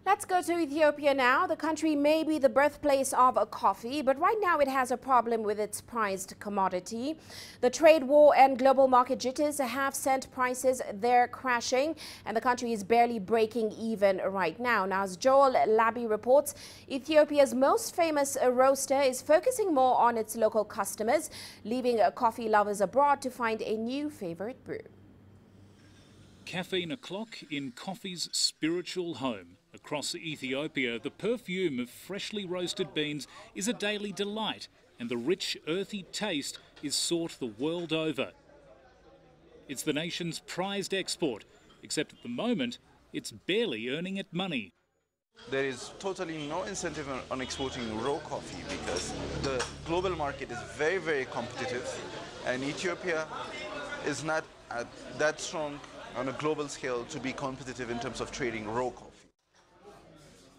Let's go to Ethiopia now. The country may be the birthplace of coffee, but right now it has a problem with its prized commodity. The trade war and global market jitters have sent prices there crashing, and the country is barely breaking even right now. Now, as Joel Labi reports, Ethiopia's most famous roaster is focusing more on its local customers, leaving coffee lovers abroad to find a new favorite brew. Caffeine o'clock in coffee's spiritual home. Across Ethiopia, the perfume of freshly roasted beans is a daily delight, and the rich, earthy taste is sought the world over. It's the nation's prized export, except at the moment, it's barely earning it money. There is totally no incentive on exporting raw coffee because the global market is very, very competitive, and Ethiopia is not that strong on a global scale to be competitive in terms of trading raw coffee.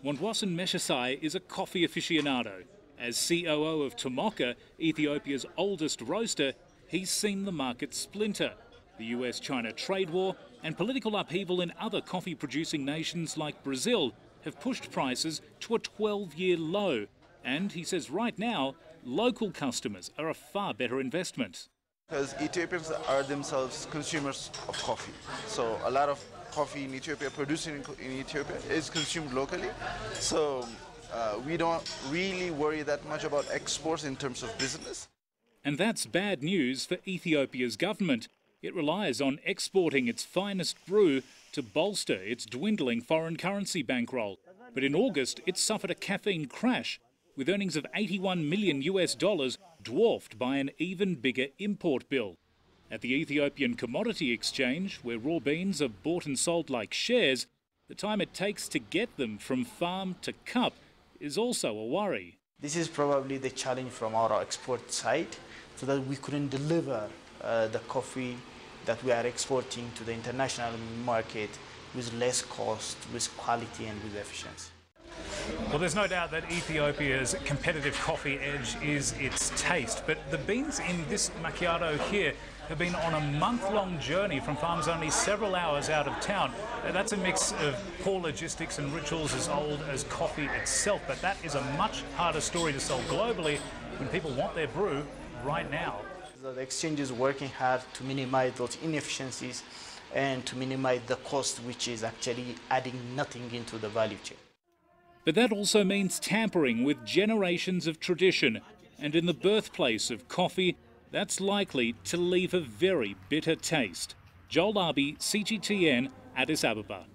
Wandwasan Meshasai is a coffee aficionado. As COO of Tomoka, Ethiopia's oldest roaster, he's seen the market splinter. The US-China trade war and political upheaval in other coffee-producing nations like Brazil have pushed prices to a 12-year low. And he says right now, local customers are a far better investment. Because Ethiopians are themselves consumers of coffee. So a lot of coffee in Ethiopia, produced in Ethiopia, is consumed locally. So we don't really worry that much about exports in terms of business. And that's bad news for Ethiopia's government. It relies on exporting its finest brew to bolster its dwindling foreign currency bankroll. But in August, it suffered a caffeine crash, with earnings of $81 million dwarfed by an even bigger import bill. At the Ethiopian Commodity Exchange, where raw beans are bought and sold like shares, the time it takes to get them from farm to cup is also a worry. This is probably the challenge from our export side, so that we couldn't deliver the coffee that we are exporting to the international market with less cost, with quality and with efficiency. Well, there's no doubt that Ethiopia's competitive coffee edge is its taste, but the beans in this macchiato here have been on a month-long journey from farms only several hours out of town. That's a mix of poor logistics and rituals as old as coffee itself, but that is a much harder story to sell globally when people want their brew right now. The exchange is working hard to minimize those inefficiencies and to minimize the cost, which is actually adding nothing into the value chain. But that also means tampering with generations of tradition, and in the birthplace of coffee, that's likely to leave a very bitter taste. Joel Labi, CGTN, Addis Ababa.